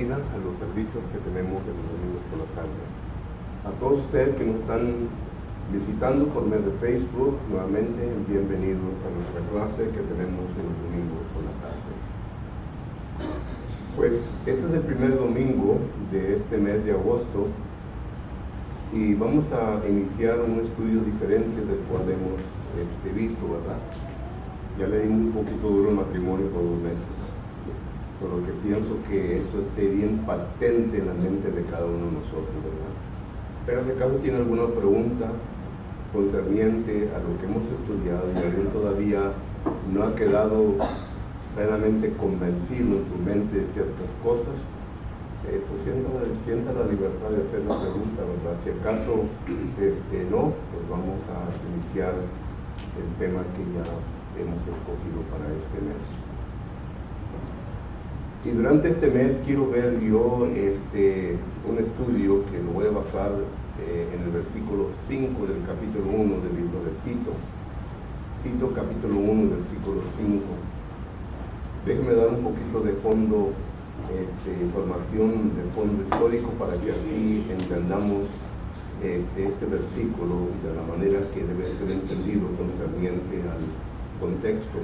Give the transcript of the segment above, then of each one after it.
A los servicios que tenemos en los domingos por la tarde. A todos ustedes que nos están visitando por medio de Facebook, nuevamente bienvenidos a nuestra clase que tenemos en los domingos por la tarde. Pues este es el primer domingo de este mes de agosto y vamos a iniciar un estudio diferente del cual hemos visto, ¿verdad? Ya le dimos un poquito duro al matrimonio por 2 meses. Por lo que pienso que eso esté bien patente en la mente de cada uno de nosotros, ¿verdad? Pero si acaso tiene alguna pregunta concerniente a lo que hemos estudiado y alguien todavía no ha quedado plenamente convencido en su mente de ciertas cosas, pues sienta la libertad de hacer la pregunta, ¿verdad? Si acaso no, pues vamos a iniciar el tema que ya hemos escogido para este mes. Y durante este mes quiero ver yo un estudio que lo voy a basar en el versículo 5 del capítulo 1 del libro de Tito. Tito capítulo 1, versículo 5. Déjenme dar un poquito de fondo, información de fondo histórico para que así entendamos este versículo de la manera que debe ser entendido concerniente al contexto.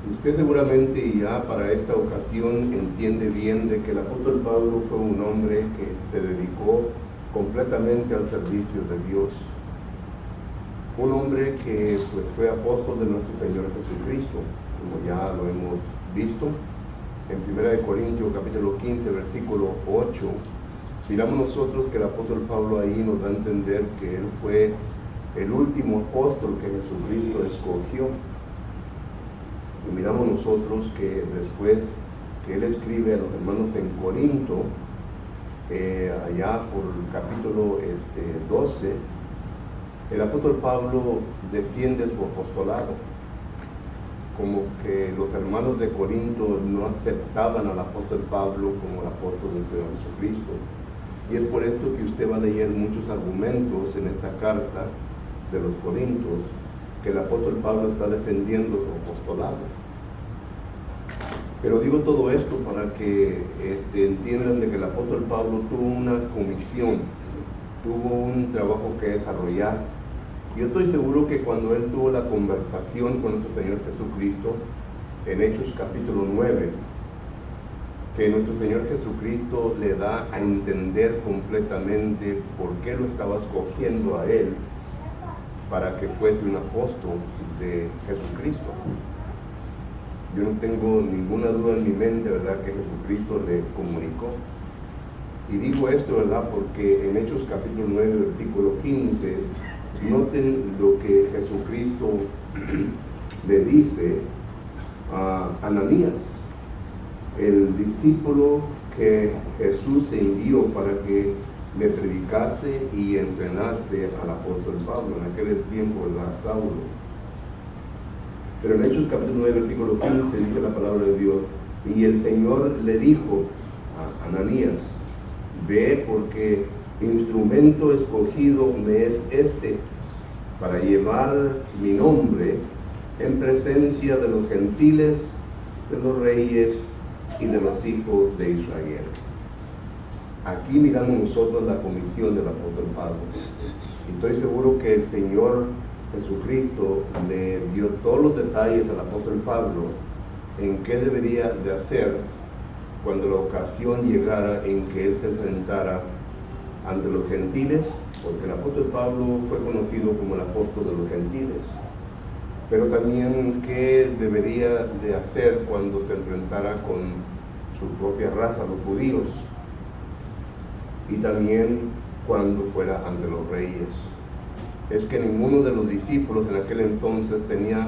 Usted seguramente ya para esta ocasión entiende bien de que el apóstol Pablo fue un hombre que se dedicó completamente al servicio de Dios. Un hombre que pues, fue apóstol de nuestro Señor Jesucristo, como ya lo hemos visto. En 1 Corintios capítulo 15, versículo 8, miramos nosotros que el apóstol Pablo ahí nos da a entender que él fue el último apóstol que Jesucristo escogió. Y miramos nosotros que después que él escribe a los hermanos en Corinto, allá por el capítulo 12, el apóstol Pablo defiende su apostolado, como que los hermanos de Corinto no aceptaban al apóstol Pablo como el apóstol del Señor Jesucristo. Y es por esto que usted va a leer muchos argumentos en esta carta de los Corintios, que el apóstol Pablo está defendiendo su apostolado. Pero digo todo esto para que entiendan de que el apóstol Pablo tuvo una comisión, tuvo un trabajo que desarrollar. Yo estoy seguro que cuando él tuvo la conversación con nuestro Señor Jesucristo, en Hechos capítulo 9, que nuestro Señor Jesucristo le da a entender completamente por qué lo estaba escogiendo a él para que fuese un apóstol de Jesucristo. Yo no tengo ninguna duda en mi mente, ¿verdad?, que Jesucristo le comunicó. Y digo esto, ¿verdad?, porque en Hechos capítulo 9, versículo 15, noten lo que Jesucristo le dice a Ananías, el discípulo que Jesús se envió para que le predicase y entrenase al apóstol Pablo. En aquel tiempo, ¿verdad?, Saulo. Pero en Hechos capítulo 9, versículo 15 dice la palabra de Dios: y el Señor le dijo a Ananías, ve, porque instrumento escogido me es para llevar mi nombre en presencia de los gentiles, de los reyes y de los hijos de Israel. Aquí miramos nosotros la comisión del apóstol Pablo. Y estoy seguro que el Señor Jesucristo le dio todos los detalles al apóstol Pablo en qué debería de hacer cuando la ocasión llegara en que él se enfrentara ante los gentiles, porque el apóstol Pablo fue conocido como el apóstol de los gentiles, pero también qué debería de hacer cuando se enfrentara con su propia raza, los judíos, y también cuando fuera ante los reyes. Es que ninguno de los discípulos en aquel entonces tenía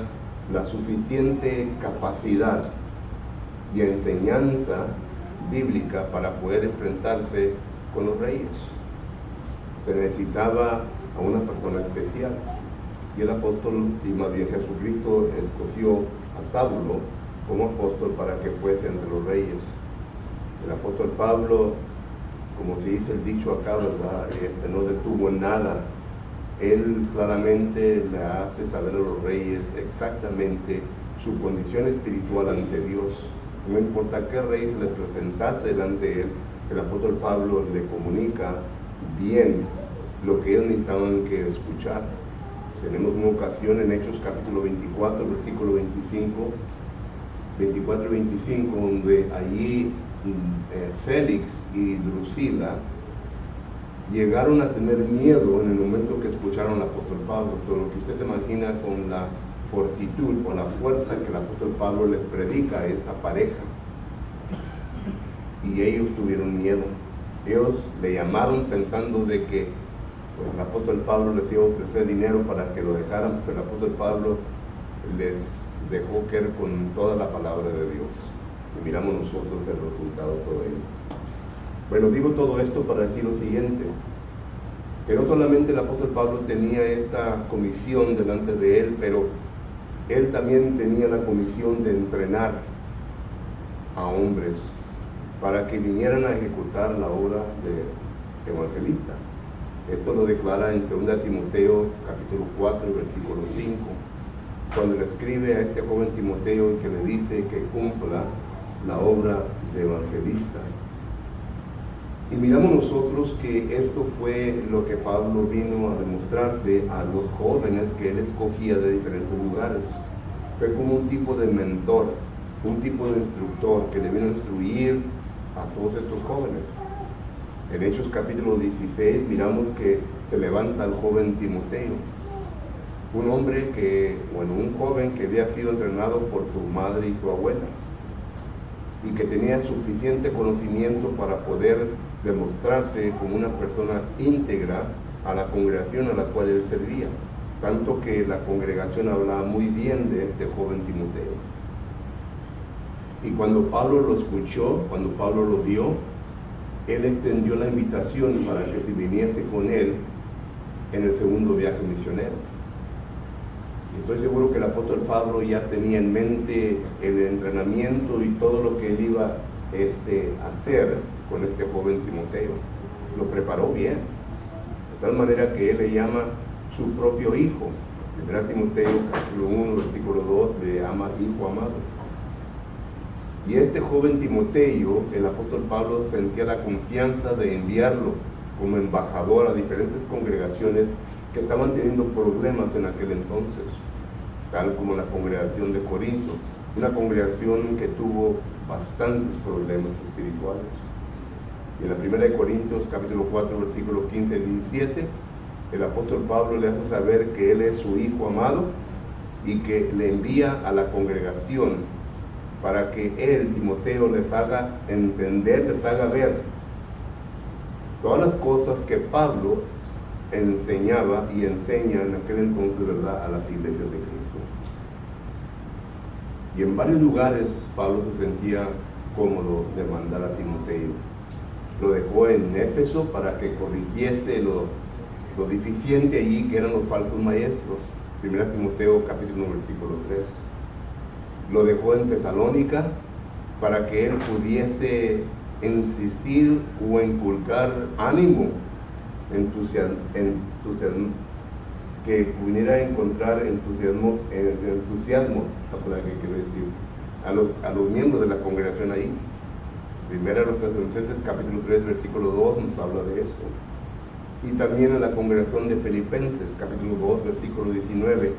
la suficiente capacidad y enseñanza bíblica para poder enfrentarse con los reyes. Se necesitaba a una persona especial, y el apóstol, y más bien Jesucristo, escogió a Saulo como apóstol para que fuese entre los reyes. El apóstol Pablo, como se dice el dicho acá, ¿verdad?, no detuvo en nada. Él claramente le hace saber a los reyes exactamente su condición espiritual ante Dios. No importa qué rey se les presentase delante de él, el apóstol Pablo le comunica bien lo que ellos necesitaban que escuchar. Tenemos una ocasión en Hechos capítulo 24, versículo 24 y 25, donde allí Félix y Drusila llegaron a tener miedo en el momento que escucharon al apóstol Pablo. Solo que usted se imagina con la fortitud o la fuerza que el apóstol Pablo les predica a esta pareja. Y ellos tuvieron miedo. Ellos le llamaron pensando de que pues, el apóstol Pablo les iba a ofrecer dinero para que lo dejaran, pero el apóstol Pablo les dejó caer con toda la palabra de Dios. Y miramos nosotros el resultado de todo ello. Bueno, digo todo esto para decir lo siguiente, que no solamente el apóstol Pablo tenía esta comisión delante de él, pero él también tenía la comisión de entrenar a hombres para que vinieran a ejecutar la obra de evangelista. Esto lo declara en 2 Timoteo capítulo 4, versículo 5, cuando le escribe a este joven Timoteo y que le dice que cumpla la obra de evangelista. Y miramos nosotros que esto fue lo que Pablo vino a demostrarse a los jóvenes que él escogía de diferentes lugares. Fue como un tipo de mentor, un tipo de instructor que le vino a instruir a todos estos jóvenes. En Hechos capítulo 16 miramos que se levanta el joven Timoteo, un joven que había sido entrenado por su madre y su abuela, y que tenía suficiente conocimiento para poder demostrarse como una persona íntegra a la congregación a la cual él servía, tanto que la congregación hablaba muy bien de este joven Timoteo. Y cuando Pablo lo escuchó, cuando Pablo lo vio, él extendió la invitación para que se viniese con él en el segundo viaje misionero. Y estoy seguro que el apóstol Pablo ya tenía en mente el entrenamiento y todo lo que él iba a hacer con este joven Timoteo. Lo preparó bien, de tal manera que él le llama su propio hijo. 1 Timoteo capítulo 1, versículo 2, le llama hijo amado. Y este joven Timoteo, el apóstol Pablo sentía la confianza de enviarlo como embajador a diferentes congregaciones que estaban teniendo problemas en aquel entonces, tal como la congregación de Corinto, una congregación que tuvo bastantes problemas espirituales. Y en la primera de Corintios capítulo 4 versículos 15 y 17, el apóstol Pablo le hace saber que él es su hijo amado y que le envía a la congregación para que él, Timoteo, les haga entender, les haga ver todas las cosas que Pablo enseñaba y enseña en aquel entonces, ¿verdad?, a las iglesias de Cristo. Y en varios lugares Pablo se sentía cómodo de mandar a Timoteo. Lo dejó en Éfeso para que corrigiese lo deficiente allí que eran los falsos maestros. 1 Timoteo capítulo 1 versículo 3. Lo dejó en Tesalónica para que él pudiese insistir o inculcar ánimo, entusiasmo, que pudiera encontrar entusiasmo, la palabra que quiero decir, a los miembros de la congregación ahí. Primero a los Tesalonicenses capítulo 3 versículo 2 nos habla de esto. Y también a la congregación de Filipenses capítulo 2 versículo 19,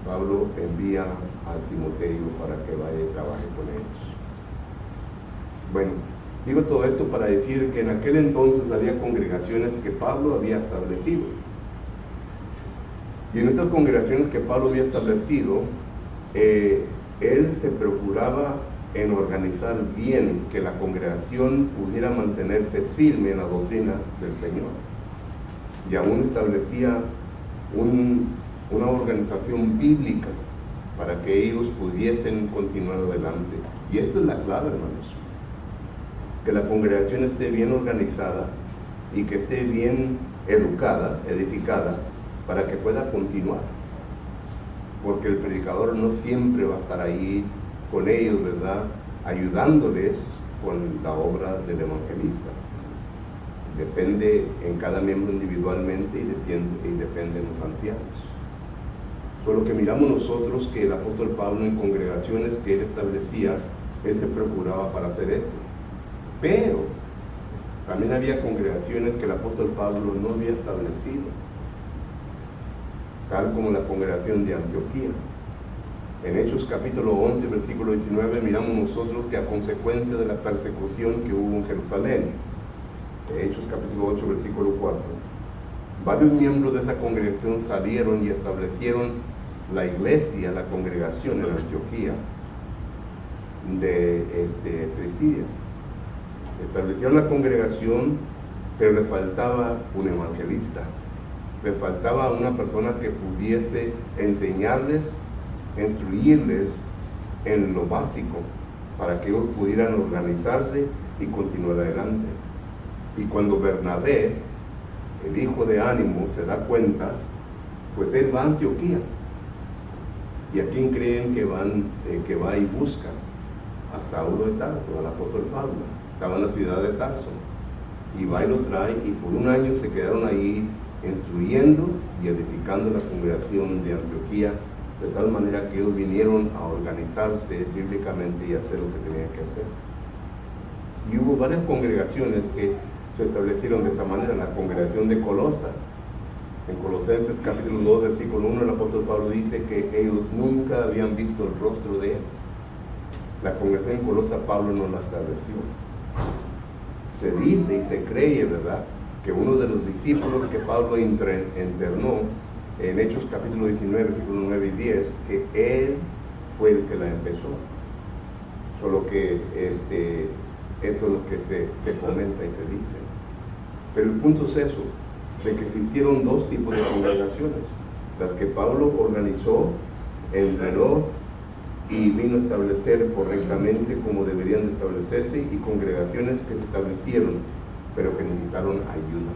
Pablo envía a Timoteo para que vaya y trabaje con ellos. Bueno, digo todo esto para decir que en aquel entonces había congregaciones que Pablo había establecido. Y en estas congregaciones que Pablo había establecido, él se procuraba en organizar bien que la congregación pudiera mantenerse firme en la doctrina del Señor. Y aún establecía una organización bíblica para que ellos pudiesen continuar adelante. Y esto es la clave, hermanos. Que la congregación esté bien organizada y que esté bien educada, edificada, para que pueda continuar. Porque el predicador no siempre va a estar ahí con ellos, ¿verdad?, ayudándoles con la obra del evangelista. Depende en cada miembro individualmente y depende de los ancianos. Por lo que miramos nosotros que el apóstol Pablo en congregaciones que él establecía, él se procuraba para hacer esto. Pero también había congregaciones que el apóstol Pablo no había establecido, tal como la congregación de Antioquía. En Hechos capítulo 11, versículo 19, miramos nosotros que a consecuencia de la persecución que hubo en Jerusalén, Hechos capítulo 8, versículo 4, varios miembros de esa congregación salieron y establecieron la iglesia, la congregación en Antioquía de Pisidia. Establecieron la congregación, pero le faltaba un evangelista, le faltaba una persona que pudiese enseñarles, instruirles en lo básico para que ellos pudieran organizarse y continuar adelante. Y cuando Bernabé, el hijo de Ánimo, se da cuenta, pues él va a Antioquía. ¿Y a quién creen que va y busca? A Saulo de Tarso, al apóstol Pablo. Estaba en la ciudad de Tarso. Y va y lo trae, y por un año se quedaron ahí instruyendo y edificando la congregación de Antioquía, de tal manera que ellos vinieron a organizarse bíblicamente y hacer lo que tenían que hacer. Y hubo varias congregaciones que se establecieron de esta manera. La congregación de Colosa, en Colosenses capítulo 2, versículo 1, el apóstol Pablo dice que ellos nunca habían visto el rostro de él. La congregación en Colosa Pablo no la estableció. Se dice y se cree, ¿verdad?, que uno de los discípulos que Pablo internó en Hechos capítulo 19, versículos 9 y 10, que él fue el que la empezó. Solo que esto es lo que se comenta y se dice. Pero el punto es eso, de que existieron dos tipos de congregaciones: las que Pablo organizó, entrenó y vino a establecer correctamente como deberían de establecerse, y congregaciones que se establecieron pero que necesitaron ayuda.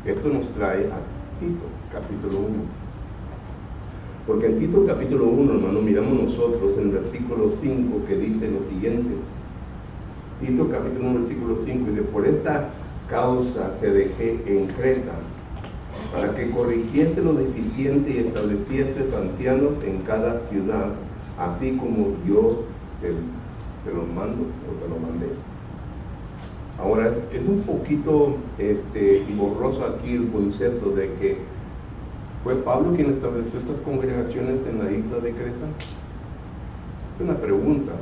Esto nos trae a Tito capítulo 1, porque en Tito capítulo 1, hermano, miramos nosotros en el versículo 5 que dice lo siguiente. Tito capítulo 1, versículo 5 dice: por esta causa te dejé en Creta, para que corrigiese lo deficiente y estableciese ancianos en cada ciudad, así como yo te lo mando o te lo mandé. Ahora, es un poquito borroso aquí el concepto de que fue Pablo quien estableció estas congregaciones en la isla de Creta. Es una pregunta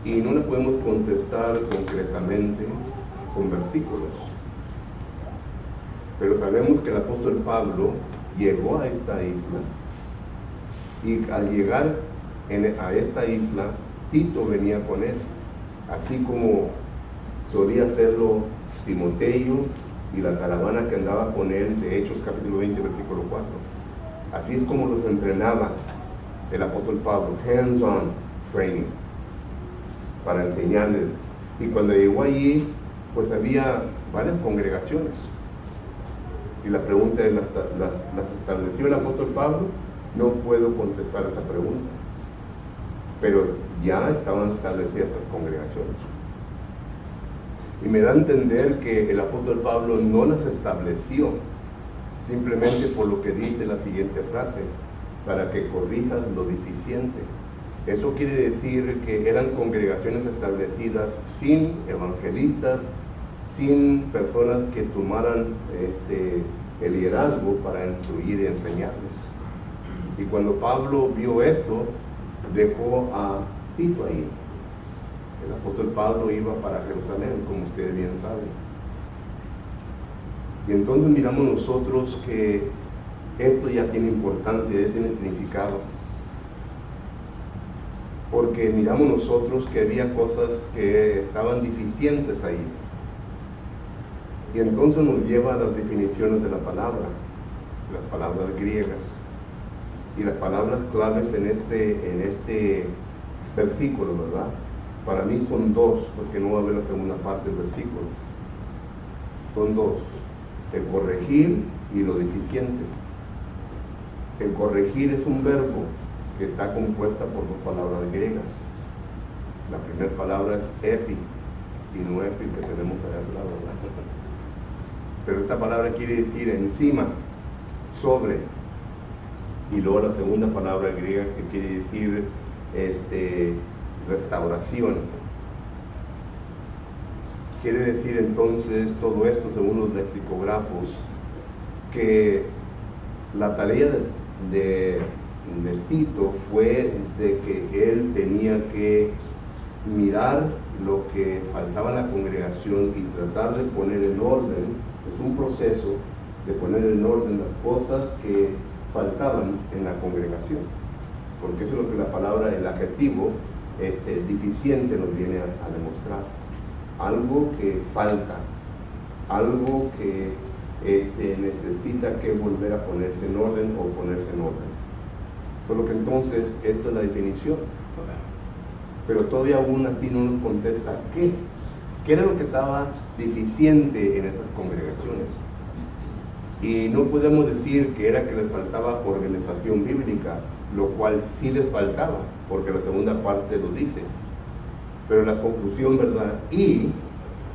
y no le podemos contestar concretamente con versículos, pero sabemos que el apóstol Pablo llegó a esta isla, y al llegar a esta isla, Tito venía con él, así como solía hacerlo Timoteo y la caravana que andaba con él de Hechos capítulo 20, versículo 4. Así es como los entrenaba el apóstol Pablo, hands-on training, para enseñarles. Y cuando llegó allí, pues había varias congregaciones. Y la pregunta es, ¿las estableció el apóstol Pablo? No puedo contestar esa pregunta, pero ya estaban establecidas esas congregaciones. Y me da a entender que el apóstol Pablo no las estableció simplemente por lo que dice la siguiente frase: para que corrijas lo deficiente. Eso quiere decir que eran congregaciones establecidas sin evangelistas, sin personas que tomaran el liderazgo para instruir y enseñarles. Y cuando Pablo vio esto, dejó a Tito ahí. El apóstol Pablo iba para Jerusalén, como ustedes bien saben. Y entonces miramos nosotros que esto ya tiene importancia, ya tiene significado. Porque miramos nosotros que había cosas que estaban deficientes ahí. Y entonces nos lleva a las definiciones de la palabra, las palabras griegas. Y las palabras claves en este versículo, ¿verdad? Para mí son dos, porque no va a haber la segunda parte del versículo. Son dos: el corregir y lo deficiente. El corregir es un verbo que está compuesta por dos palabras griegas. La primera palabra es epi, y no epi que tenemos allá al lado, ¿verdad? Pero esta palabra quiere decir encima, sobre. Y luego la segunda palabra griega que quiere decir restauración. Quiere decir entonces todo esto, según los lexicógrafos, que la tarea de Tito fue de que él tenía que mirar lo que faltaba en la congregación y tratar de poner en orden. Es un proceso de poner en orden las cosas que faltaban en la congregación, porque eso es lo que la palabra, el adjetivo deficiente nos viene a demostrar. Algo que falta, algo que necesita que volver a ponerse en orden o ponerse en orden. Por lo que entonces esta es la definición, pero todavía aún así no nos contesta qué era lo que estaba deficiente en estas congregaciones. Y no podemos decir que era que les faltaba organización bíblica, lo cual sí les faltaba, porque la segunda parte lo dice. Pero la conclusión, ¿verdad? Y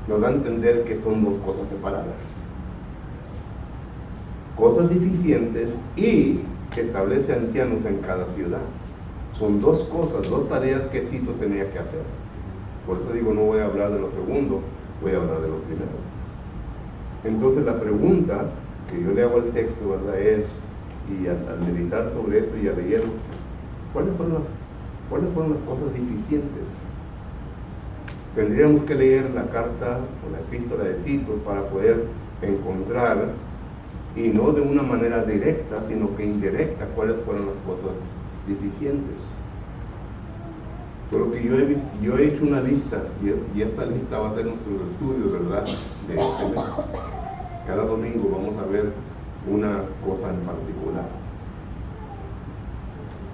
nos da a entender que son dos cosas separadas. Cosas deficientes y que establece ancianos en cada ciudad. Son dos cosas, dos tareas que Tito tenía que hacer. Por eso digo, no voy a hablar de lo segundo, voy a hablar de lo primero. Entonces la pregunta que yo le hago al texto, ¿verdad? Es, y al meditar sobre eso y al leerlo, ¿cuáles fueron las cosas deficientes? Tendríamos que leer la carta o la epístola de Tito para poder encontrar, y no de una manera directa, sino que indirecta, cuáles fueron las cosas deficientes. Por lo que yo he hecho una lista, y esta lista va a ser nuestro estudio, ¿verdad? De este mes. Cada domingo vamos a ver una cosa en particular.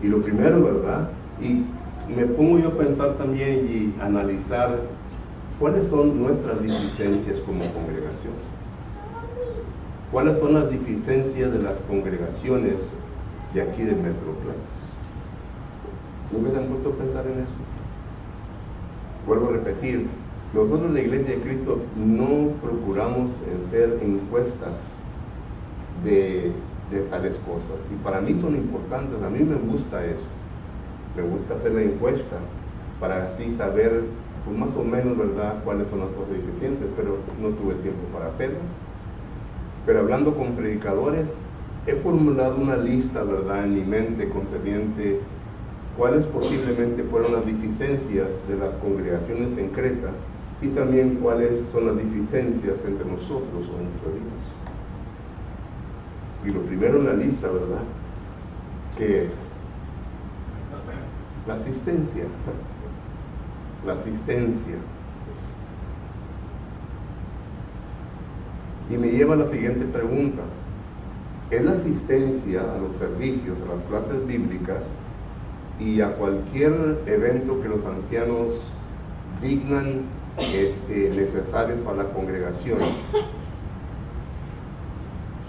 Y lo primero, ¿verdad? Y me pongo yo a pensar también y analizar cuáles son nuestras deficiencias como congregación. ¿Cuáles son las deficiencias de las congregaciones de aquí de Metroplex? ¿Nunca se han puesto a pensar en eso? Vuelvo a repetir, nosotros la Iglesia de Cristo no procuramos hacer encuestas de tales cosas, y para mí son importantes. A mí me gusta eso, me gusta hacer la encuesta para así saber, pues más o menos, ¿verdad?, cuáles son las cosas deficientes, pero no tuve tiempo para hacerlo. Pero hablando con predicadores, he formulado una lista, ¿verdad?, en mi mente concerniente cuáles posiblemente fueron las deficiencias de las congregaciones en Creta, y también cuáles son las deficiencias entre nosotros o en nuestras vidas. Y lo primero en la lista, ¿verdad?, ¿qué es? La asistencia. La asistencia. Y me lleva a la siguiente pregunta. ¿Es la asistencia a los servicios, a las clases bíblicas y a cualquier evento que los ancianos dignan necesarios para la congregación,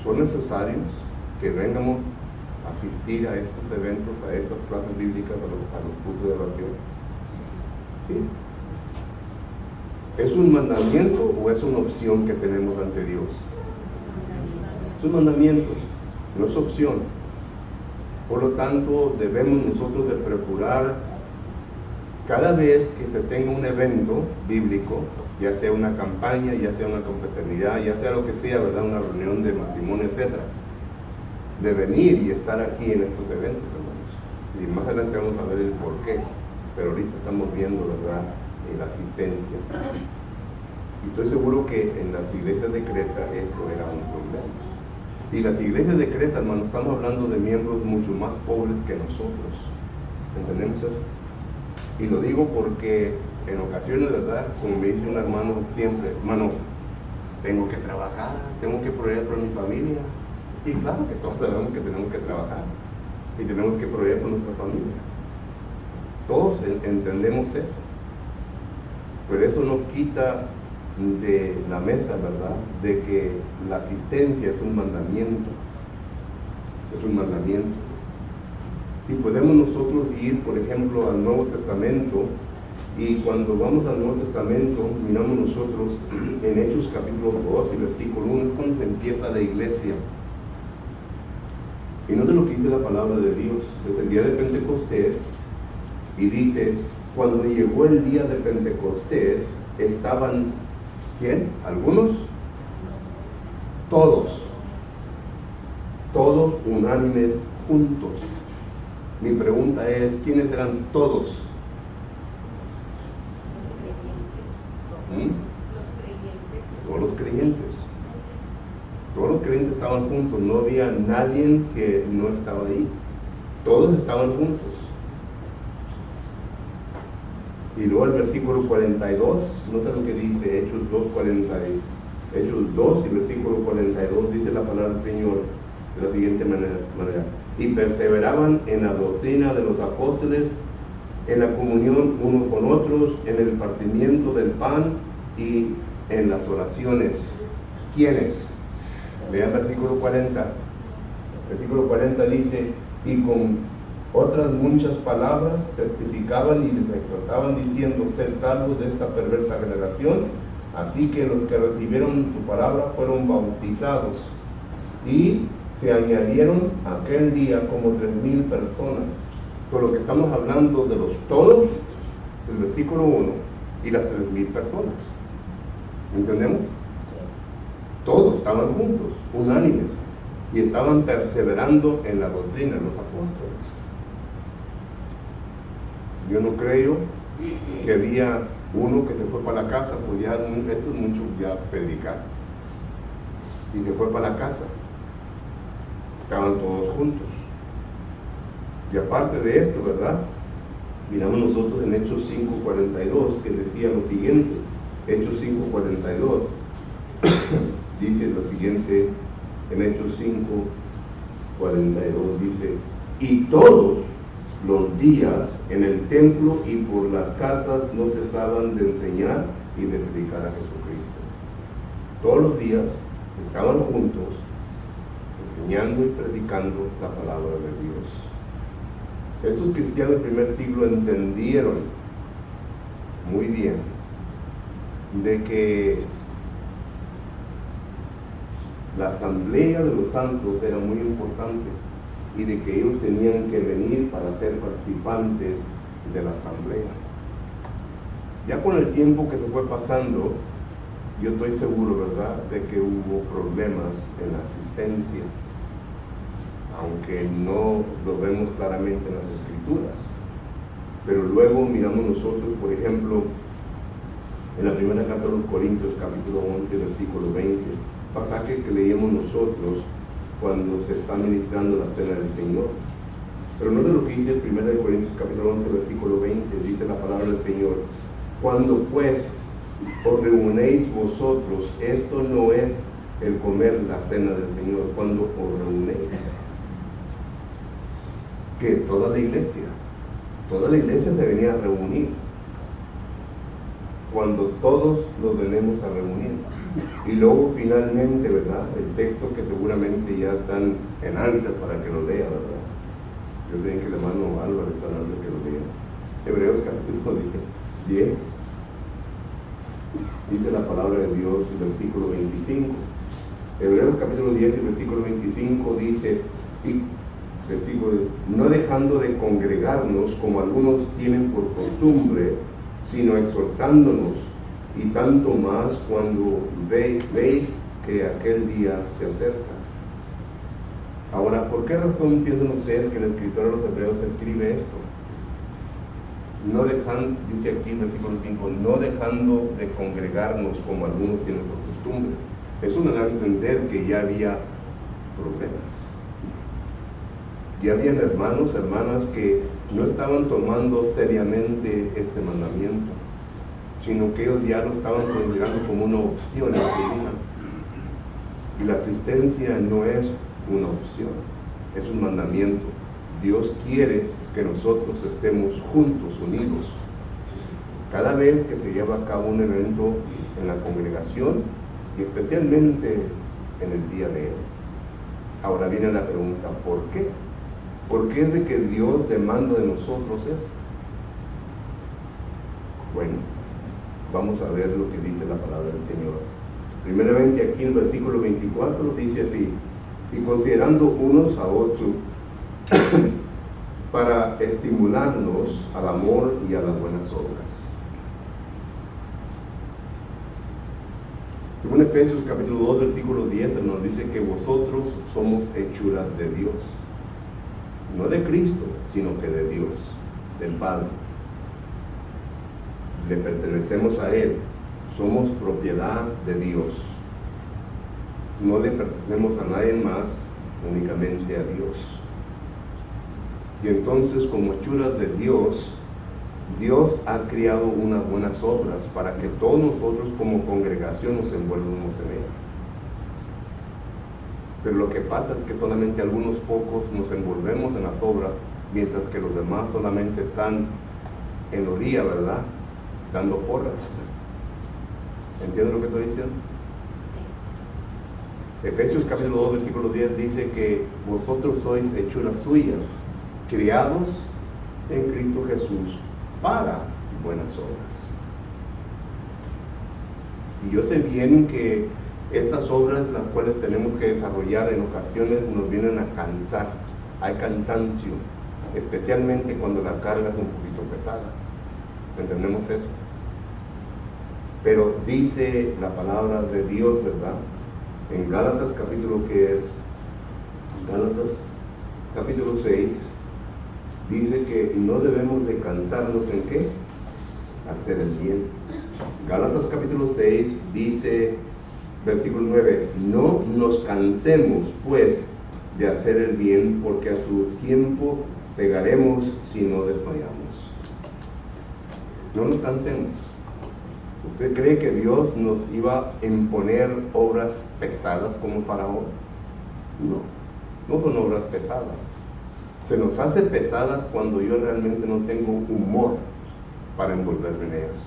son necesarios que vengamos a asistir a estos eventos, a estas clases bíblicas, a los cultos de oración? ¿Sí? ¿Es un mandamiento o es una opción que tenemos ante Dios? Es un mandamiento, no es opción. Por lo tanto, debemos nosotros de procurar cada vez que se tenga un evento bíblico, ya sea una campaña, ya sea una confraternidad, ya sea lo que sea, ¿verdad?, una reunión de matrimonio, etc., de venir y estar aquí en estos eventos, hermanos. Y más adelante vamos a ver el por qué, pero ahorita estamos viendo, ¿verdad?, la asistencia. Y estoy seguro que en las iglesias de Creta esto era un problema. Y las iglesias de Creta, hermanos, estamos hablando de miembros mucho más pobres que nosotros. ¿Entendemos eso? Y lo digo porque en ocasiones, ¿verdad?, como me dice un hermano siempre, hermano, tengo que trabajar, tengo que proveer por mi familia. Y claro que todos sabemos que tenemos que trabajar y tenemos que proveer por nuestra familia. Todos entendemos eso. Pero eso no quita de la mesa, ¿verdad?, de que la asistencia es un mandamiento. Es un mandamiento. Y podemos nosotros ir, por ejemplo, al Nuevo Testamento, y cuando vamos al Nuevo Testamento, miramos nosotros en Hechos capítulo 2 y versículo 1, es cuando se empieza la iglesia. Y no sé lo que dice la palabra de Dios, es el día de Pentecostés, y dice, cuando llegó el día de Pentecostés, estaban, ¿quién? ¿Algunos? Todos unánimes juntos. Mi pregunta es, ¿quiénes eran todos? Todos los creyentes. Todos los creyentes estaban juntos, no había nadie que no estaba ahí. Todos estaban juntos. Y luego el versículo 42, nota lo que dice Hechos 2 y versículo 42, dice la palabra del Señor de la siguiente manera: y perseveraban en la doctrina de los apóstoles, en la comunión unos con otros, en el partimiento del pan y en las oraciones. ¿Quiénes? Vean versículo 40. Versículo 40 dice: y con otras muchas palabras testificaban y les exhortaban diciendo: sed salvos de esta perversa generación. Así que los que recibieron su palabra fueron bautizados, y se añadieron aquel día como 3,000 personas. Por lo que estamos hablando de los todos, el versículo 1, y las 3,000 personas. ¿Entendemos? Todos estaban juntos, unánimes, y estaban perseverando en la doctrina de los apóstoles. Yo no creo que había uno que se fue para la casa, pues ya esto es mucho ya predicar, y se fue para la casa. Estaban todos juntos. Y aparte de esto, ¿verdad? Miramos nosotros en Hechos 5:42, que decía lo siguiente. Hechos 5:42 dice lo siguiente, en Hechos 5:42 dice: y todos los días en el templo y por las casas no cesaban de enseñar y de predicar a Jesucristo. Todos los días estaban juntos, enseñando y predicando la palabra de Dios. Estos cristianos del primer siglo entendieron muy bien de que la asamblea de los santos era muy importante y de que ellos tenían que venir para ser participantes de la asamblea. Ya con el tiempo que se fue pasando, yo estoy seguro, ¿verdad?, de que hubo problemas en la asistencia, aunque no lo vemos claramente en las Escrituras. Pero luego miramos nosotros, por ejemplo, en la primera carta de los Corintios, capítulo 11, versículo 20, pasaje que leíamos nosotros cuando se está ministrando la cena del Señor. Pero no de lo que dice el 1 Corintios, capítulo 11, versículo 20, dice la palabra del Señor: cuando pues os reunéis vosotros, esto no es el comer la cena del Señor, cuando os reunéis. Que toda la iglesia se venía a reunir. Cuando todos nos venimos a reunir. Y luego finalmente, ¿verdad?, el texto que seguramente ya están en ansias para que lo lea, ¿verdad? Yo creo que el hermano Álvaro está hablando que lo lea. Hebreos capítulo 10. Dice la palabra de Dios, versículo 25. Hebreos capítulo 10 y versículo 25 dice: no dejando de congregarnos como algunos tienen por costumbre, sino exhortándonos, y tanto más cuando veis que aquel día se acerca. Ahora, ¿por qué razón piensan ustedes que el escritor de los Hebreos escribe esto? No dejando, dice aquí en versículo 5, no dejando de congregarnos como algunos tienen por costumbre. Eso me da a entender que ya había problemas. Ya habían hermanos, hermanas que no estaban tomando seriamente este mandamiento, sino que ellos ya lo estaban considerando como una opción en su vida. Y la asistencia no es una opción, es un mandamiento. Dios quiere que nosotros estemos juntos, unidos. Cada vez que se lleva a cabo un evento en la congregación, y especialmente en el día de hoy. Ahora viene la pregunta: ¿por qué? ¿Por qué es de que Dios demanda de nosotros eso? Bueno, vamos a ver lo que dice la palabra del Señor. Primeramente aquí en el versículo 24 dice así: y considerando unos a otros para estimularnos al amor y a las buenas obras. Según Efesios capítulo 2, versículo 10, nos dice que vosotros somos hechuras de Dios. No de Cristo, sino que de Dios, del Padre. Le pertenecemos a Él. Somos propiedad de Dios. No le pertenecemos a nadie más, únicamente a Dios. Y entonces, como hechuras de Dios, Dios ha creado unas buenas obras para que todos nosotros como congregación nos envuelvamos en ellas. Pero lo que pasa es que solamente algunos pocos nos envolvemos en las obras, mientras que los demás solamente están en la orilla, ¿verdad? Dando porras. ¿Entienden lo que estoy diciendo? Efesios capítulo 2, versículo 10 dice que vosotros sois hechuras suyas, criados en Cristo Jesús para buenas obras. Y yo sé bien que estas obras, las cuales tenemos que desarrollar, en ocasiones nos vienen a cansar. Hay cansancio, especialmente cuando la carga es un poquito pesada. ¿Entendemos eso? Pero dice la palabra de Dios, ¿verdad? En Gálatas capítulo que es Gálatas capítulo 6, dice que no debemos de cansarnos en qué? Hacer el bien. Gálatas capítulo 6 dice, versículo 9, no nos cansemos pues de hacer el bien, porque a su tiempo pegaremos si no desmayamos. No nos cansemos. ¿Usted cree que Dios nos iba a imponer obras pesadas como Faraón? No son obras pesadas. Se nos hace pesadas cuando yo realmente no tengo humor para envolverme en ellas.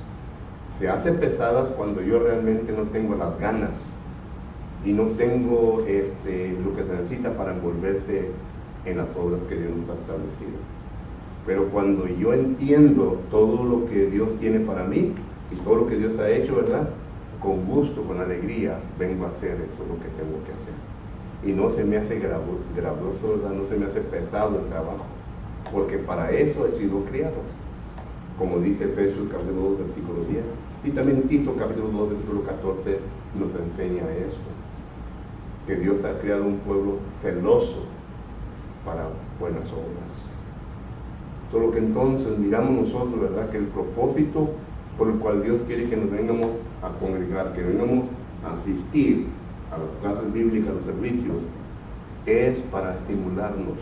Se hace pesadas cuando yo realmente no tengo las ganas y no tengo lo que se necesita para envolverse en las obras que Dios nos ha establecido. Pero cuando yo entiendo todo lo que Dios tiene para mí y todo lo que Dios ha hecho, ¿verdad? Con gusto, con alegría, vengo a hacer eso, lo que tengo que hacer. Y no se me hace gravoso, ¿verdad? No se me hace pesado el trabajo, porque para eso he sido criado, como dice Efesios capítulo 2, versículo 10. Y también Tito capítulo 2, versículo 14 nos enseña esto, que Dios ha creado un pueblo celoso para buenas obras. Solo que entonces miramos nosotros, ¿verdad?, que el propósito por el cual Dios quiere que nos vengamos a congregar, que vengamos a asistir a las clases bíblicas, a los servicios, es para estimularnos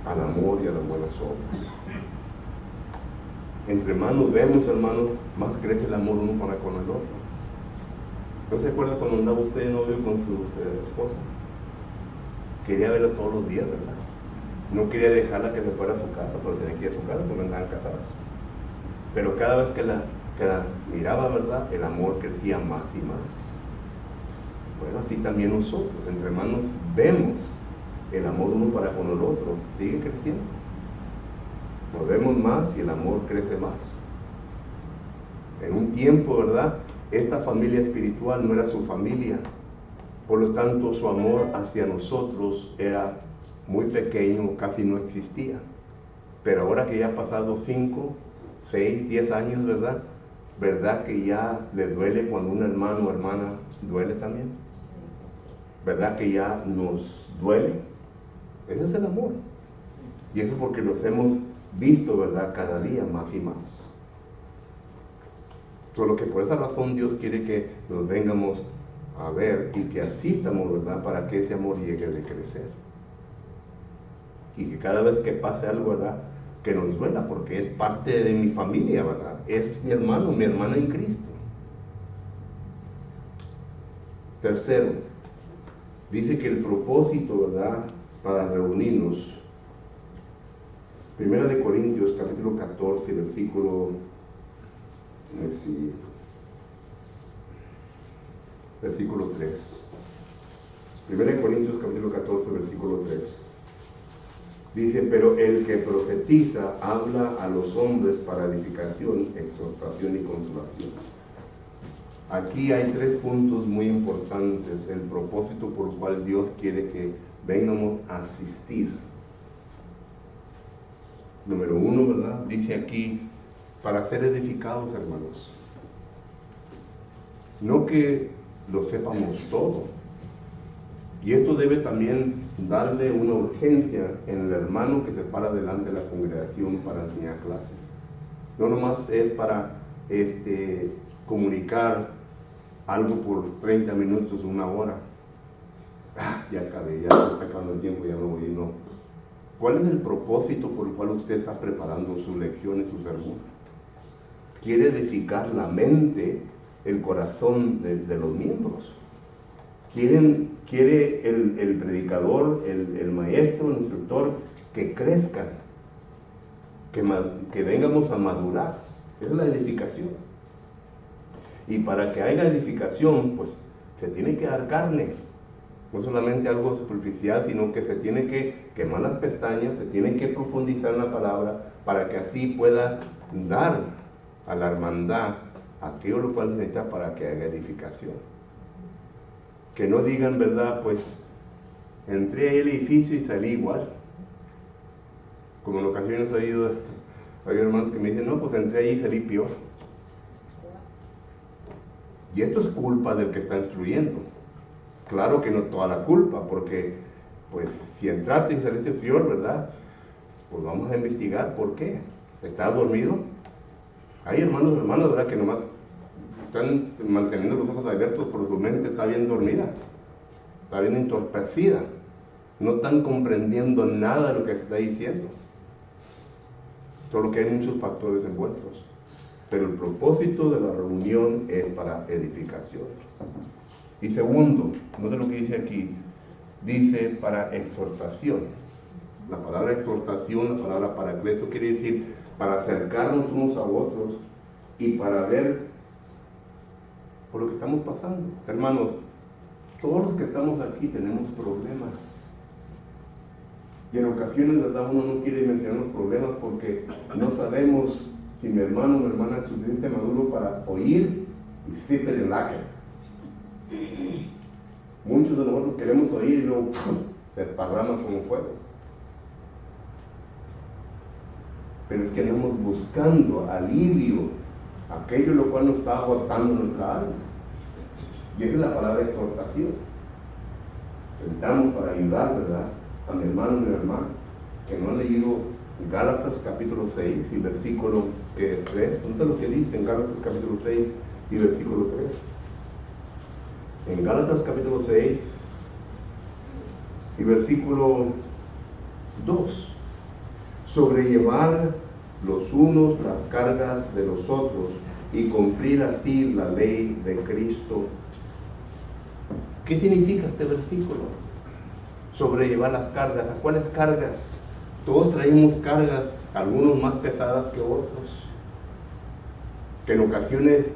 al amor y a las buenas obras. Entre más nos vemos, hermanos, más crece el amor uno para con el otro. ¿No se acuerda cuando andaba usted de novio con su esposa? Quería verla todos los días, ¿verdad? No quería dejarla que se fuera a su casa, pero tenía que ir a su casa porque andaban casados. Pero cada vez que la miraba, ¿verdad?, el amor crecía más y más. Bueno, así también nosotros, entre hermanos, vemos el amor uno para con el otro, sigue creciendo. Nos vemos más y el amor crece más. En un tiempo, ¿verdad?, esta familia espiritual no era su familia. Por lo tanto, su amor hacia nosotros era muy pequeño, casi no existía. Pero ahora que ya ha pasado 5, 6, 10 años, ¿verdad que ya le duele cuando un hermano o hermana duele también? ¿Verdad que ya nos duele? Ese es el amor. Y eso porque los hemos visto, ¿verdad?, cada día más y más. Solo que por esa razón Dios quiere que nos vengamos a ver y que asistamos, ¿verdad?, para que ese amor llegue a crecer. Y que cada vez que pase algo, ¿verdad?, que nos duela, porque es parte de mi familia, ¿verdad? Es mi hermano, mi hermana en Cristo. Tercero, dice que el propósito, ¿verdad?, para reunirnos, 1 de Corintios capítulo 14, versículo 3. 1 de Corintios capítulo 14, versículo 3. Dice, pero el que profetiza habla a los hombres para edificación, exhortación y consolación. Aquí hay 3 puntos muy importantes, el propósito por el cual Dios quiere que vengamos a asistir Número 1, ¿verdad? Dice aquí, para ser edificados, hermanos. No que lo sepamos todo. Y esto debe también darle una urgencia en el hermano que se para delante de la congregación para enseñar clase. No nomás es para comunicar algo por 30 minutos, una hora. Ya acabé, ya se está acabando el tiempo, ya me voy. No. ¿Cuál es el propósito por el cual usted está preparando su lección y su sermón? Quiere edificar la mente, el corazón de los miembros. Quiere el predicador, el maestro, el instructor, que crezcan, que vengamos a madurar. Esa es la edificación. Y para que haya edificación, pues se tiene que dar carne. No solamente algo superficial, sino que se tiene que quemar las pestañas, se tiene que profundizar en la palabra, para que así pueda dar a la hermandad aquello lo cual necesita para que haya edificación. Que no digan, ¿verdad? Pues entré al edificio y salí igual. Como en ocasiones he oído, hay hermanos que me dicen, no, pues entré allí y salí peor. Y esto es culpa del que está instruyendo. Claro que no toda la culpa, porque pues si entraste y saliste peor, ¿verdad? Pues vamos a investigar por qué. ¿Estás dormido? Hay hermanos, ¿verdad? Que nomás están manteniendo los ojos abiertos, pero su mente está bien dormida, está bien entorpecida, no están comprendiendo nada de lo que se está diciendo, solo que hay muchos factores envueltos. Pero el propósito de la reunión es para edificación. Y segundo, note lo que dice aquí, dice para exhortación. La palabra exhortación, la palabra paracleto, quiere decir para acercarnos unos a otros y para ver por lo que estamos pasando. Hermanos, todos los que estamos aquí tenemos problemas. Y en ocasiones, ¿verdad?, uno no quiere mencionar los problemas porque no sabemos si mi hermano o mi hermana es suficiente maduro para oír y sí perenlaque. Muchos de nosotros queremos oír y luego se esparrama como fuego. Pero es que andamos buscando alivio, aquello lo cual nos está agotando nuestra alma. Y esa es la palabra exhortación. Sentamos para ayudar, ¿verdad?, a mi hermano y mi hermana que no han leído Gálatas capítulo 6 y versículo 3. ¿Dónde es lo que dice en Gálatas capítulo 6 y versículo 3? En Gálatas capítulo 6 y versículo 2. Sobrellevar los unos las cargas de los otros y cumplir así la ley de Cristo. ¿Qué significa este versículo? Sobrellevar las cargas. ¿A cuáles cargas? Todos traemos cargas, algunos más pesadas que otros. Que en ocasiones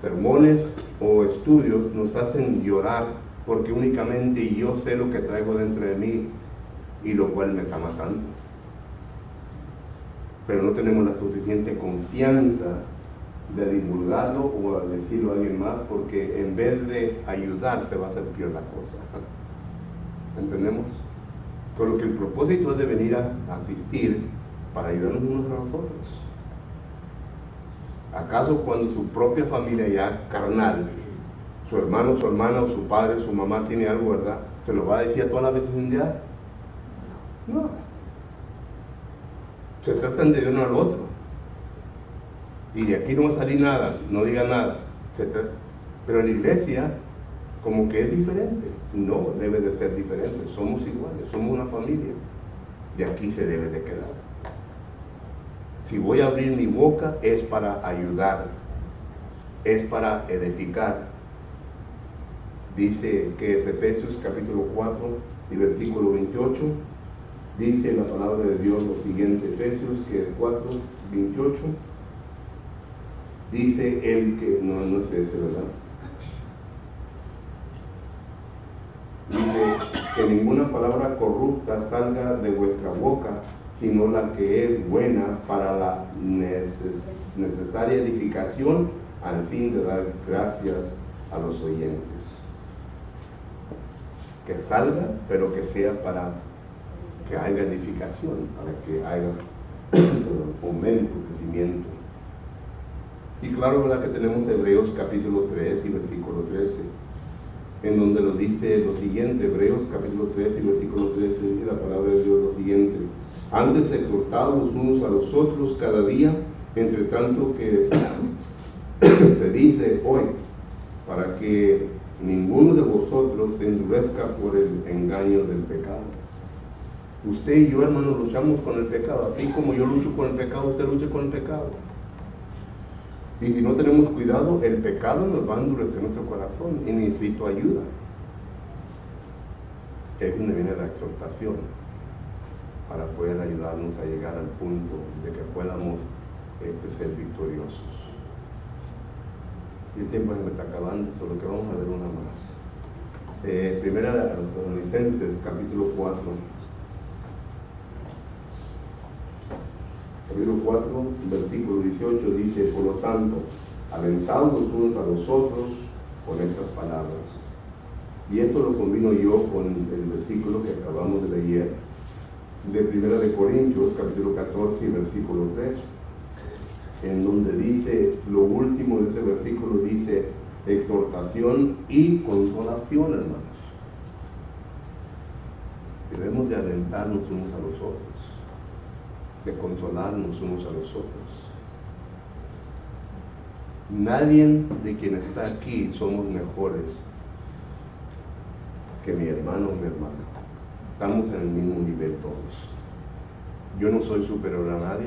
sermones o estudios nos hacen llorar porque únicamente yo sé lo que traigo dentro de mí y lo cual me está matando. Pero no tenemos la suficiente confianza de divulgarlo o de decirlo a alguien más, porque en vez de ayudar se va a hacer peor la cosa. ¿Entendemos? Con lo que el propósito es de venir a asistir para ayudarnos unos a los otros. ¿Acaso cuando su propia familia ya carnal, su hermano, su hermana, o su padre, su mamá tiene algo, ¿verdad?, se lo va a decir a toda la vecindad? No. Se tratan de uno al otro. Y de aquí no va a salir nada, no diga nada. Pero en la iglesia, como que es diferente. No debe de ser diferente. Somos iguales, somos una familia. De aquí se debe de quedar. Si voy a abrir mi boca, es para ayudar, es para edificar. Dice que es Efesios capítulo 4 y versículo 28. Dice la palabra de Dios lo siguiente, Efesios que es 4, 28. Dice el que, no es este, ¿verdad? Dice que ninguna palabra corrupta salga de vuestra boca, sino la que es buena para la necesaria edificación, al fin de dar gracias a los oyentes. Que salga, pero que sea para que haya edificación, para que haya aumento, crecimiento. Y claro, ¿verdad? Que tenemos Hebreos capítulo 3 y versículo 13, en donde lo dice lo siguiente. Hebreos capítulo 3 y versículo 13 dice la palabra de Dios lo siguiente: antes exhortados los unos a los otros cada día, entre tanto que se dice hoy, para que ninguno de vosotros se endurezca por el engaño del pecado. Usted y yo, hermanos, luchamos con el pecado. Así como yo lucho con el pecado, usted lucha con el pecado. Y si no tenemos cuidado, el pecado nos va a endurecer nuestro corazón y necesito ayuda. Es donde viene la exhortación, para poder ayudarnos a llegar al punto de que podamos ser victoriosos. Y el tiempo se me está acabando, solo que vamos a ver una más. Primera de los Tesalonicenses, capítulo 4. Capítulo 4, versículo 18 dice: por lo tanto, alentaos los unos a los otros con estas palabras. Y esto lo combino yo con el versículo que acabamos de leer de Primera de Corintios, capítulo 14 y versículo 3, en donde dice, lo último de ese versículo dice, exhortación y consolación, hermanos. Debemos de alentarnos unos a los otros, de consolarnos unos a los otros. Nadie de quien está aquí somos mejores que mi hermano o mi hermana. Estamos en el mismo nivel todos. Yo no soy superior a nadie,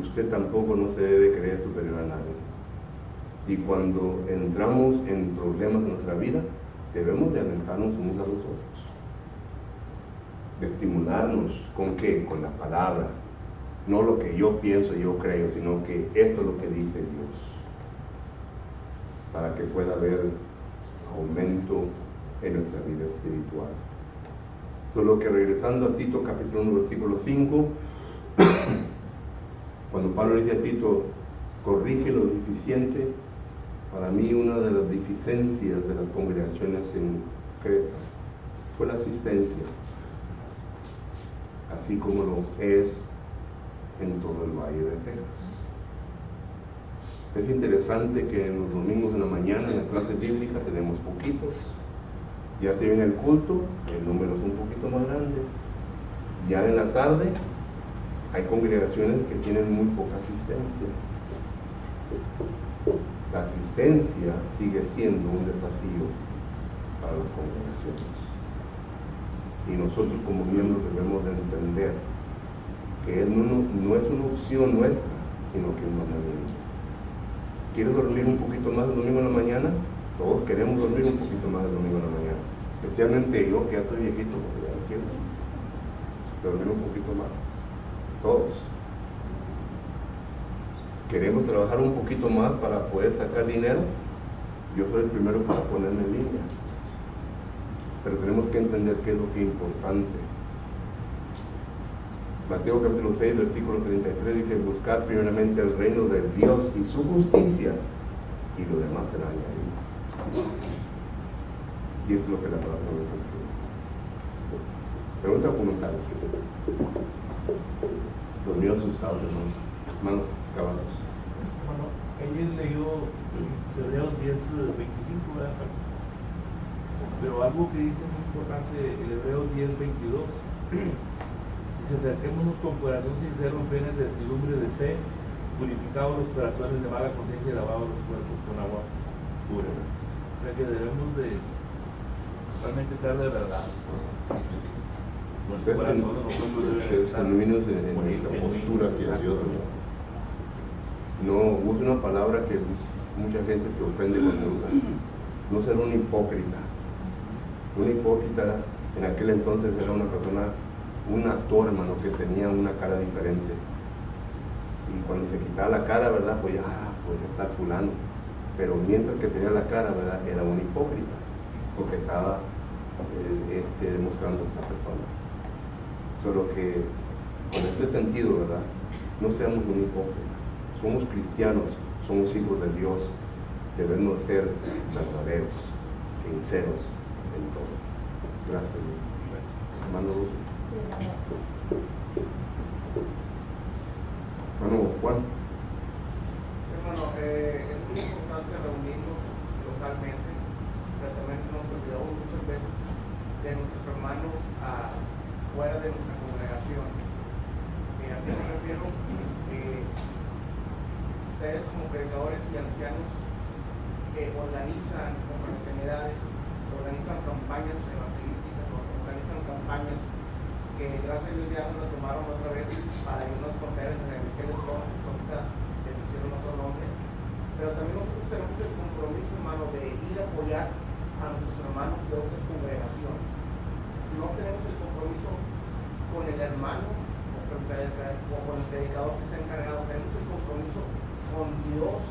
usted tampoco no se debe creer superior a nadie. Y cuando entramos en problemas en nuestra vida, debemos de alentarnos unos a los otros, de estimularnos. ¿Con qué? Con la palabra. No lo que yo pienso, yo creo, sino que esto es lo que dice Dios, para que pueda haber aumento en nuestra vida espiritual. Solo que regresando a Tito capítulo 1 versículo 5, cuando Pablo dice a Tito, corrige lo deficiente, para mí una de las deficiencias de las congregaciones en Creta fue la asistencia, así como lo es en todo el Valle de Texas. Es interesante que en los domingos en la mañana en la clase bíblica tenemos poquitos. Ya se viene el culto, el número es un poquito más grande. Ya en la tarde hay congregaciones que tienen muy poca asistencia. La asistencia sigue siendo un desafío para las congregaciones. Y nosotros como miembros debemos de entender que no es una opción nuestra, sino que es un mandamiento. ¿Quieres dormir un poquito más el domingo en la mañana? Todos queremos dormir un poquito más el domingo en la mañana. Especialmente yo, que ya estoy viejito, porque ya no quiero dormir un poquito más. Todos. Queremos trabajar un poquito más para poder sacar dinero. Yo soy el primero para ponerme en línea. Pero tenemos que entender qué es lo que es importante. Mateo capítulo 6, versículo 33 dice, buscar primeramente el reino de Dios y su justicia, y lo demás será añadido. Y es lo que la palabra nos enseña. Pregunta o comentario. Los míos asustados, hermanos caballos. Bueno, ayer leyó Hebreos 10:25, ¿verdad? Pero algo que dice muy importante, el Hebreos 10:22. Dice, acerquémonos con corazón sincero en plena certidumbre de fe, purificados los corazones de mala conciencia y lavados los cuerpos con agua pura. O sea que debemos de realmente ser de verdad. Nuestro corazón, nosotros debemos estar genuinos en nuestra postura hacia Dios. No, usa una palabra que mucha gente se ofende cuando usa. No ser un hipócrita. Un hipócrita en aquel entonces era una persona, un actor, hermano, que tenía una cara diferente. Y cuando se quitaba la cara, ¿verdad? Pues está fulano. Pero mientras que tenía la cara, ¿verdad? Era un hipócrita, porque estaba demostrando a esta persona. Solo que, con este sentido, ¿verdad? No seamos un hipócrita. Somos cristianos, somos hijos de Dios. Debemos ser verdaderos, sinceros en todo. Gracias. Hermano Luz. Hermano Juan. Hermano, es muy importante reunirnos localmente, pero también nos olvidamos muchas veces de nuestros hermanos fuera de nuestra congregación. ¿A qué me refiero? Ustedes como predicadores y ancianos organizan confraternidades, organizan campañas evangelísticas, organizan campañas que gracias a Dios ya nos tomaron otra vez para ayudarnos con mujeres en el Evangelio de Dios, ahorita le pusieron otro nombre. Pero también nosotros tenemos el compromiso, hermano, de ir a apoyar a nuestros hermanos de otras congregaciones. No tenemos el compromiso con el hermano o con el predicador que está encargado, tenemos el compromiso con Dios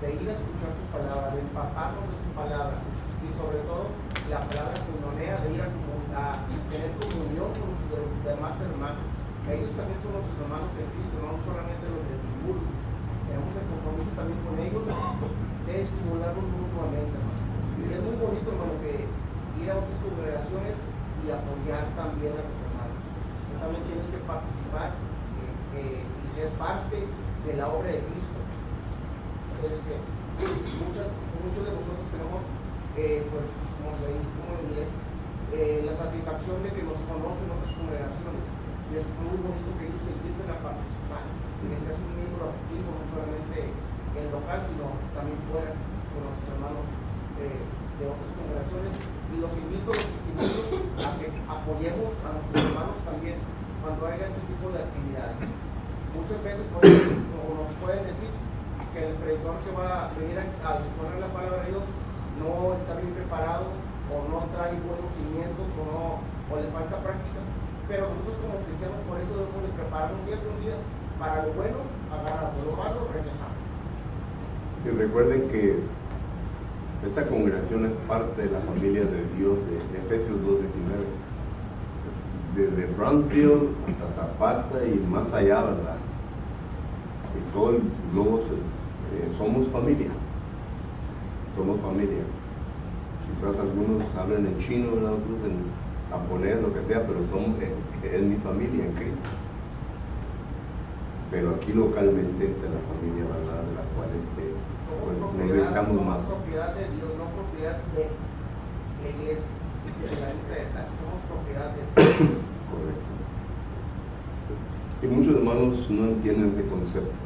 de ir a escuchar su palabra, de empaparnos de su palabra y sobre todo la palabra comunonea, de ir a tener comunión con los demás hermanos. Ellos también son nuestros hermanos de Cristo, no solamente los de Timur. Tenemos el compromiso también con ellos de estimularnos mutuamente, hermano. Y es muy bonito, hermano, que ir a otras congregaciones y apoyar también a los hermanos. Tú también tienes que participar y ser parte de la obra de Cristo. Muchos de nosotros tenemos, pues, como le diré, la satisfacción de que nos conocen otras congregaciones. Y es muy bonito que ellos te inviten a participar, que seas un miembro activo, no solamente en local, sino también fuera con los hermanos de otras congregaciones. Y los invito a que apoyemos a nuestros hermanos también cuando haya este tipo de actividades. Muchas veces nos pueden decir que el predicador que va a venir a exponer la palabra de Dios no está bien preparado, o no trae buenos cimientos, o le falta práctica. Pero nosotros como cristianos por eso debemos de prepararnos día con día para lo bueno, agarrarlo, lo malo, rechazarlo. Y recuerden que esta congregación es parte de la familia de Dios de Efesios 2:19. Desde Brownsville hasta Zapata y más allá, ¿verdad? Y todo el globo somos familia. Somos familia. Quizás algunos hablan en chino, ¿verdad? Otros en japonés, lo que sea, pero es mi familia en Cristo. Pero aquí localmente esta es la familia, ¿verdad? De la cual pues, nos dedicamos más. Somos propiedad de Dios, no propiedad de la iglesia, de la empresa, somos propiedad de Dios. Correcto. Y muchos hermanos no entienden ese concepto,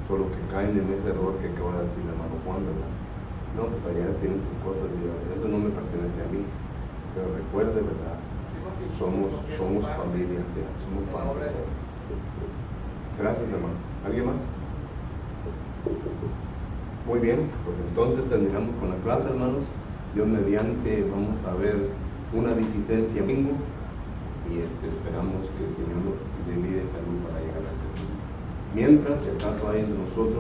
solo que caen en ese error que acaba de decir el hermano Juan, ¿verdad? No, pues allá tienen sus cosas, y eso no me pertenece a mí. Pero recuerde, ¿verdad? Somos familia, ¿sí? Somos familia. Gracias, hermano. ¿Alguien más? Muy bien, pues entonces terminamos con la clase, hermanos. Dios mediante vamos a ver una disidencia domingo y esperamos que el Señor nos dé vida y salud para llegar a ese día. Mientras, si acaso hay de nosotros